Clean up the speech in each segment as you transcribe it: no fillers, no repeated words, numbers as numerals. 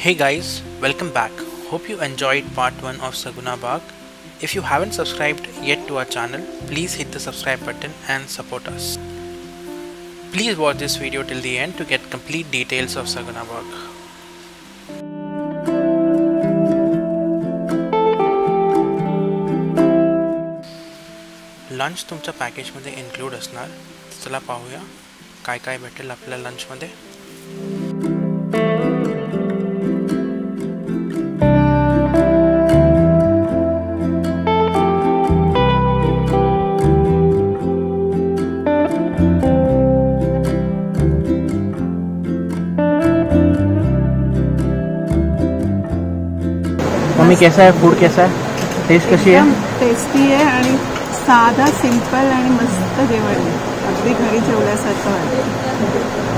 Hey guys, welcome back. Hope you enjoyed part 1 of Saguna Bagh. If you haven't subscribed yet to our channel, please hit the subscribe button and support us. Please watch this video till the end to get complete details of Saguna Bagh. Lunch तुमच्या पॅकेजमध्ये include असणार. चला पाहूया काय काय भेटेल आपल्या लंचमध्ये. मम्मी कैसा है फूड, कैसा है, टेस्ट कशी है? टेस्टी आहे आणि साधा सिंपल आणि मस्त जेवण आहे. अगदी घरी जेवल्यासारखं वाटतं.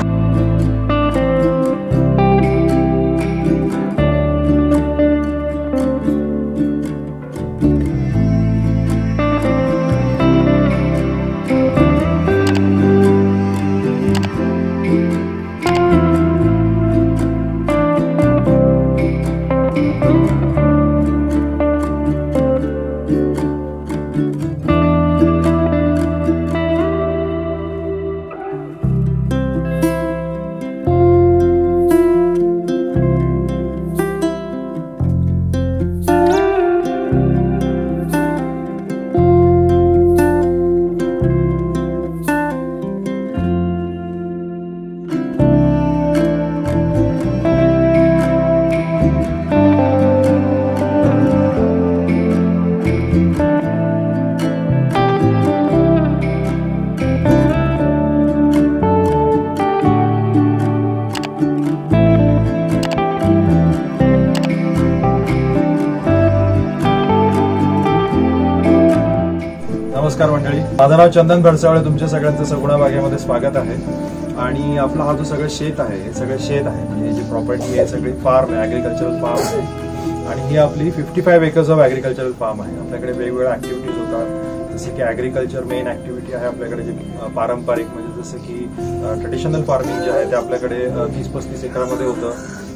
नमस्कार मंडळी, माझं नाव चंदन भरसावळे. तुमच्या सगळ्यांचं सगुणा बागेमध्ये स्वागत आहे. आणि आपला हा जो सगळं शेत आहे हे सगळं शेत आहे, म्हणजे जी प्रॉपर्टी आहे सगळी फार्म आहे, ॲग्रिकल्चरल फार्म आहे. आणि ही आपली 55 एकर्स ऑफ ॲग्रिकल्चरल फार्म आहे. आपल्याकडे वेगवेगळ्या ॲक्टिव्हिटीज होतात, जसे की ॲग्रिकल्चर मेन ॲक्टिव्हिटी आहे आपल्याकडे, जे पारंपरिक म्हणजे जसं की ट्रेडिशनल फार्मिंग जे आहे ते आपल्याकडे 30-35 एकरामध्ये होतं.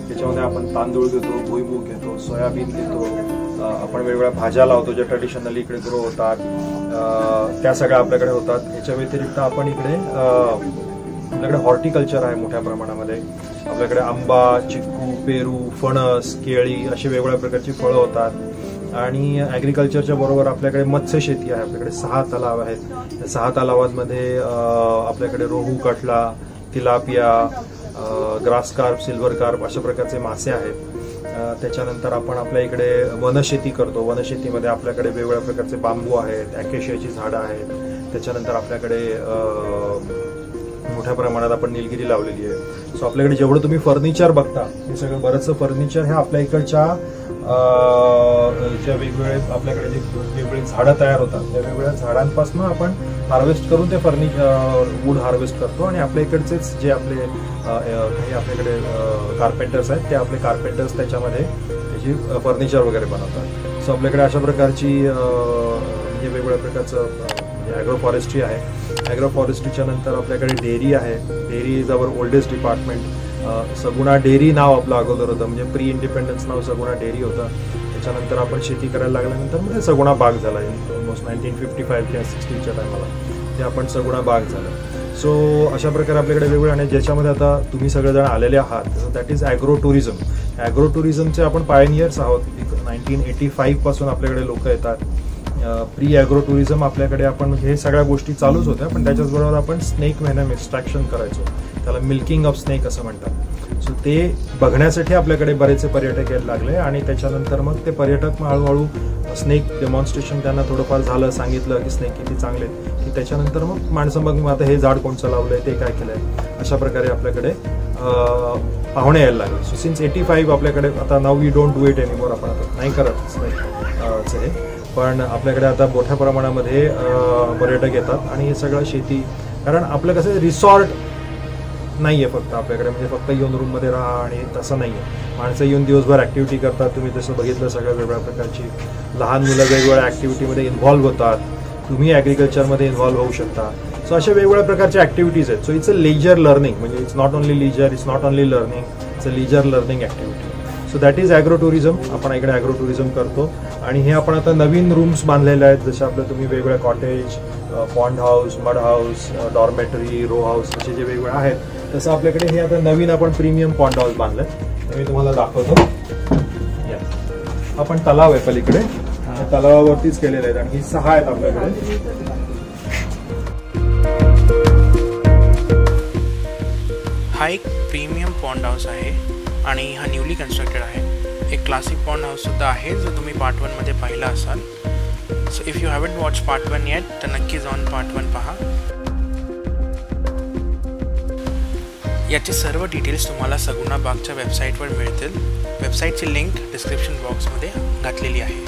त्याच्यामध्ये आपण तांदूळ घेतो, भुईमूग घेतो, सोयाबीन घेतो, आपण वेगवेगळ्या भाज्या लावतो ज्या ट्रेडिशनली इकडे ग्रो होतात, त्या सगळ्या आपल्याकडे होतात. याच्या व्यतिरिक्त आपण इकडे आपल्याकडे हॉर्टिकल्चर आहे मोठ्या प्रमाणामध्ये. आपल्याकडे आंबा, चिक्कू, पेरू, फणस, केळी अशी वेगवेगळ्या प्रकारची फळं होतात. आणि ॲग्रिकल्चरच्या बरोबर आपल्याकडे मत्स्यशेती आहे. आपल्याकडे 6 तलाव आहेत. त्या 6 तलावांमध्ये आपल्याकडे rohu, catla, tilapia, grass carp, silver carp अशा प्रकारचे मासे आहेत. त्याच्यानंतर आपण आपल्या इकडे वनशेती करतो. वनशेतीमध्ये आपल्याकडे वेगवेगळ्या प्रकारचे बांबू आहेत, ॲकेशियाची झाडं आहेत. त्याच्यानंतर आपल्याकडे मोठ्या प्रमाणात आपण निलगिरी लावलेली आहे. सो आपल्याकडे जेवढं तुम्ही फर्निचर बघता हे सगळं बरंचसं फर्निचर हे आपल्या इकडच्या ज्या वेगवेगळे आपल्याकडे जे वेगवेगळे झाडं तयार होतात त्या वेगवेगळ्या झाडांपासून आपण हार्वेस्ट करून ते वूड हार्वेस्ट करतो. आणि आपल्या इकडचेच जे आपले काही आपल्याकडे कार्पेंटर्स आहेत ते आपले कार्पेंटर्स त्याच्यामध्ये त्याची फर्निचर वगैरे बनवतात. सो आपल्याकडे अशा प्रकारची म्हणजे वेगवेगळ्या प्रकारचं ॲग्रो फॉरेस्ट्री आहे. ॲग्रो फॉरेस्ट्रीच्या नंतर आपल्याकडे डेअरी आहे. Dairy is our oldest department. Saguna dairy नाव आपलं अगोदर होतं, म्हणजे प्री इंडिपेंडन्स नाव सगुणा डेअरी होतं. त्याच्यानंतर आपण शेती करायला लागल्यानंतर म्हणजे सगुणा बाग झाला. ऑलमोस्ट 1955 किंवा 60च्या टायमाला ते आपण सगुणा बाग झालं. सो अशा प्रकारे आपल्याकडे वेगवेगळे, आणि ज्याच्यामध्ये आता तुम्ही सगळेजण आलेले आहात that is agro tourism. Agro टुरिझमचे आपण पायनियर्स आहोत. 1985 पासून आपल्याकडे लोक येतात. प्री ॲग्रो टुरिझम आपल्याकडे आपण हे सगळ्या गोष्टी चालूच होत्या, पण त्याच्याचबरोबर आपण स्नेक व्हेनम एक्स्ट्रॅक्शन करायचो, त्याला मिल्किंग ऑफ स्नेक असं म्हणतात. सो ते बघण्यासाठी आपल्याकडे बरेचसे पर्यटक यायला लागले. आणि त्याच्यानंतर मग ते पर्यटक हळूहळू स्नेक डेमॉन्स्ट्रेशन त्यांना थोडंफार झालं, सांगितलं की स्नेक किती चांगले, की त्याच्यानंतर मग माणसं मग आता हे झाड कोणचं लावलंय, ते काय केलंय, अशा प्रकारे आपल्याकडे पाहुणे यायला लागले. सो सिन्स 85 आपल्याकडे आता now we don't do it anymore, आपण आता नाही करत स्नेकचं हे, पण आपल्याकडे आता मोठ्या प्रमाणामध्ये पर्यटक येतात. आणि हे सगळं शेती, कारण आपलं कसं रिसॉर्ट नाही आहे फक्त आपल्याकडे, म्हणजे फक्त येऊन रूममध्ये राहा आणि तसं नाही आहे. माणसं येऊन दिवसभर ॲक्टिव्हिटी करतात. तुम्ही जसं बघितलं सगळ्या वेगवेगळ्या प्रकारची लहान मुलं वेगवेगळ्या ॲक्टिव्हिटीमध्ये इन्व्हॉल्व्ह होतात. तुम्ही ॲग्रिकल्चरमध्ये इन्व्हॉल्व्ह होऊ शकता. सो अशा वेगवेगळ्या प्रकारच्या ॲक्टिव्हिटीज आहेत. So it's a leisure learning, म्हणजे it's not only leisure, it's not only learning, it's a leisure learning activity. So that is agro tourism. आपण इकडे ॲग्रो टुरिझम करतो. आणि हे आपण आता नवीन रूम्स बांधलेले आहेत, जसे आपलं तुम्ही वेगवेगळ्या cottage, pond house, mud house, dormitory, row house असे जे वेगवेगळे आहेत, तसं आपल्याकडे हे आता नवीन आपण प्रीमियम पॉन्ड हाऊस बांधलं. तर मी तुम्हाला दाखवतो. आपण तलाव आहे पलीकडे, तलावावरतीच केलेले आहेत आणि ही 6 आहेत आपल्याकडे. हा एक प्रीमियम पॉन्ड हाऊस आहे आणि हा न्यूली कन्स्ट्रक्टेड आहे. एक क्लासिक पॉन्ड हाऊस सुद्धा आहे जो तुम्ही पार्ट 1 मध्ये पाहिला असाल. So if you haven't watch part 1 eight तर नक्की जाऊन पार्ट 1 पहा. याचे सर्व डिटेल्स तुम्हाला सगुना बागच्या वेबसाईटवर मिळतील. वेबसाईटची लिंक डिस्क्रिप्शन बॉक्समध्ये घातलेली आहे.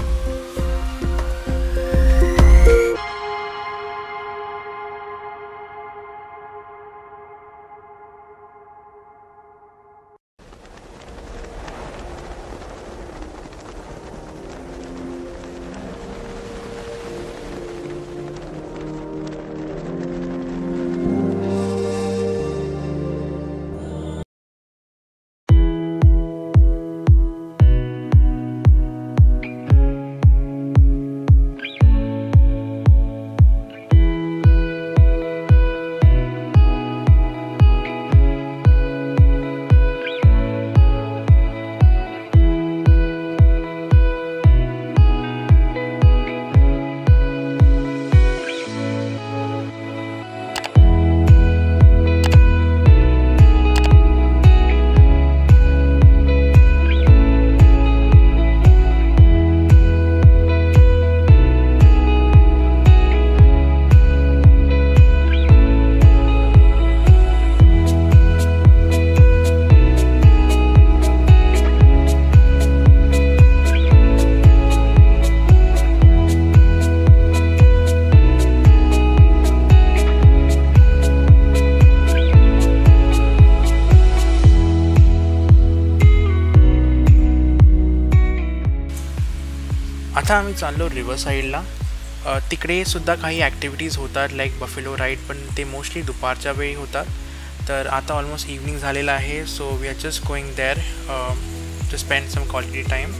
आता आम्ही चाललो रिव्हर साईडला. तिकडे सुद्धा काही ॲक्टिव्हिटीज होतात लाईक बफेलो राईड, पण ते मोस्टली दुपारच्या वेळी होतात. तर आता ऑलमोस्ट इव्हनिंग झालेलं आहे, so we are just going there to spend some quality time.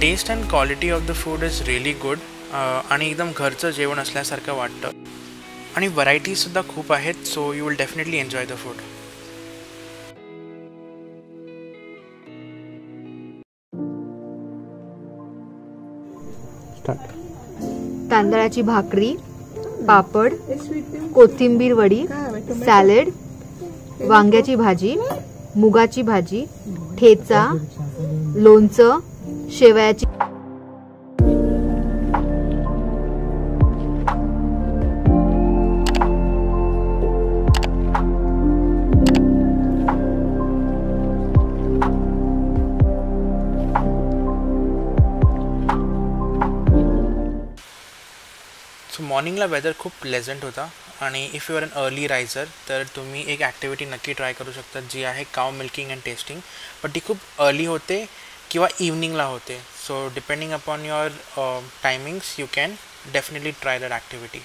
Taste and quality of the food is really good आणि एकदम घरचं जेवण असल्यासारखं वाटतं. आणि व्हरायटीजसुद्धा खूप आहेत, so you will definitely enjoy the food. तांदळाची भाकरी, पापड, कोथिंबीर वडी, सॅलड, वांग्याची भाजी, मुगाची भाजी, ठेचा, लोणचं, शेवयाची मॉर्निंगला वेदर खूप प्लेझंट होता आणि if you are an early riser तर तुम्ही एक ॲक्टिव्हिटी नक्की ट्राय करू शकता जी आहे काव मिल्किंग अँड टेस्टिंग. पण ती खूप अर्ली होते किंवा इव्हनिंगला होते. So depending upon your timings you can definitely try that activity.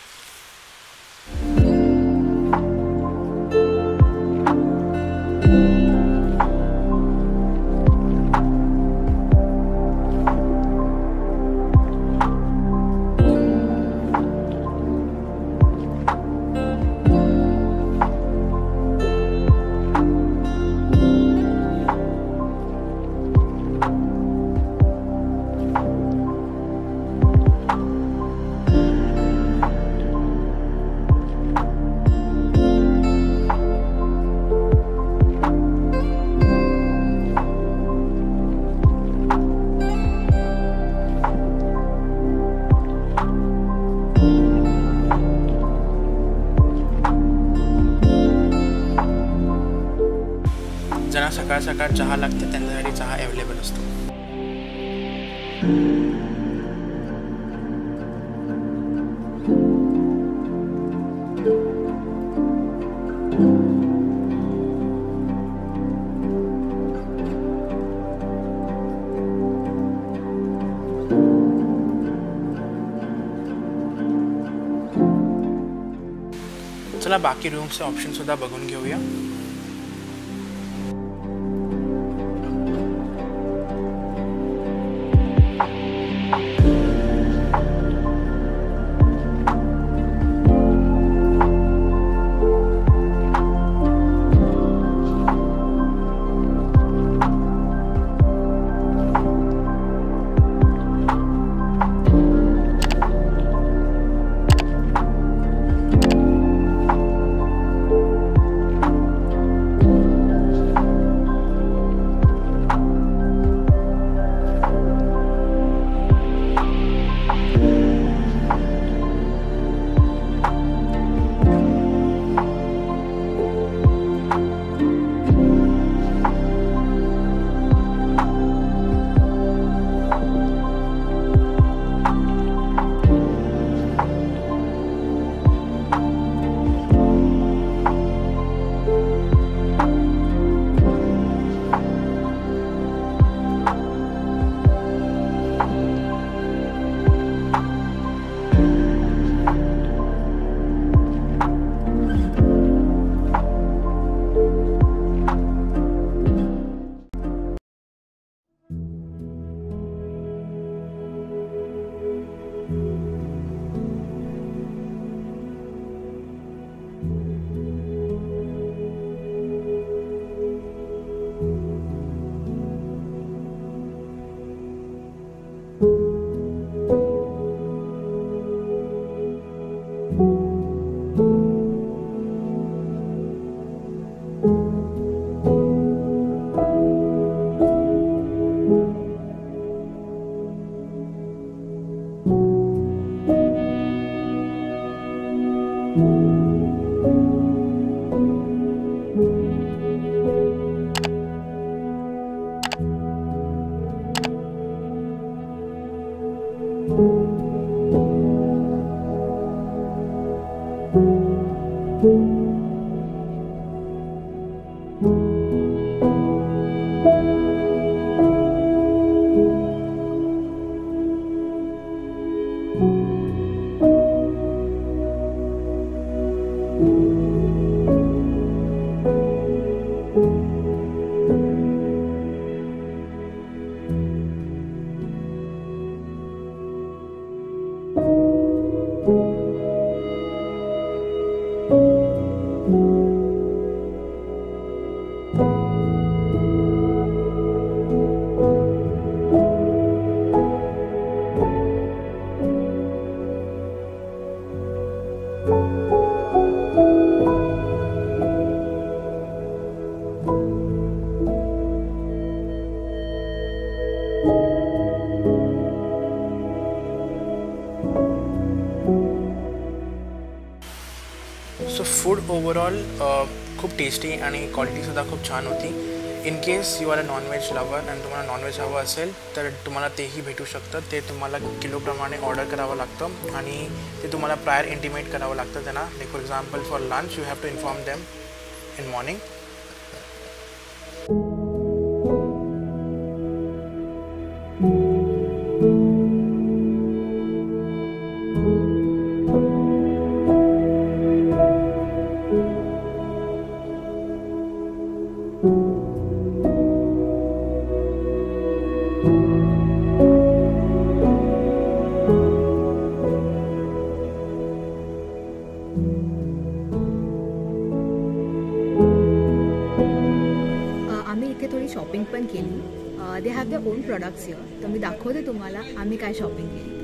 ज्यांना सकाळ सकाळ चहा लागते त्यांच्यासाठी चहा अवेलेबल असतो. चला बाकी रूम्सचे ऑप्शन सुद्धा बघून घेऊया. सो फूड ओव्हरऑल खूप टेस्टी आणि क्वालिटीसुद्धा खूप छान होती. In case you are a non veg lover आणि तुम्हाला नॉनव्हेज हवं असेल तर तुम्हाला तेही भेटू शकतं. ते तुम्हाला किलोप्रमाणे ऑर्डर करावं लागतं आणि ते तुम्हाला प्रायर इंटिमेट करावं लागतं त्यांना. Like for example for lunch you have to inform them in morning. आम्ही इथे थोडी शॉपिंग पण केली. They have their own products here. तर मी दाखवते तुम्हाला आम्ही काय शॉपिंग केली.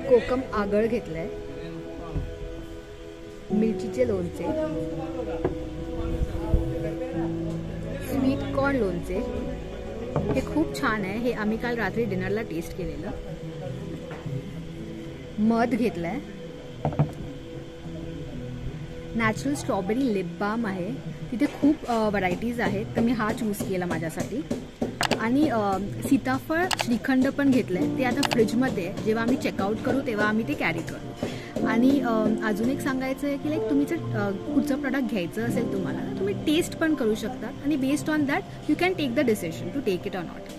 कोकम आगळ घेतलंय, मिरचीचे लोणचे, स्वीट कॉर्न लोणचे. हे खूप छान आहे. हे आम्ही काल रात्री डिनरला टेस्ट केलेलं. मध घेतलंय, नॅचरल स्ट्रॉबेरी लिप बाम आहे. तिथे खूप व्हरायटीज आहेत तर मी हा चूज केला माझ्यासाठी. आणि सीताफळ श्रीखंड पण घेतलं आहे. ते आता फ्रीजमध्ये जेव्हा आम्ही चेकआउट करू तेव्हा आम्ही ते कॅरी करू. आणि अजून एक सांगायचं आहे की लाईक तुम्ही जर कुठचं प्रोडक्ट घ्यायचं असेल तुम्हाला तर तुम्ही टेस्ट पण करू शकता आणि based on that you can take the decision to take it or not.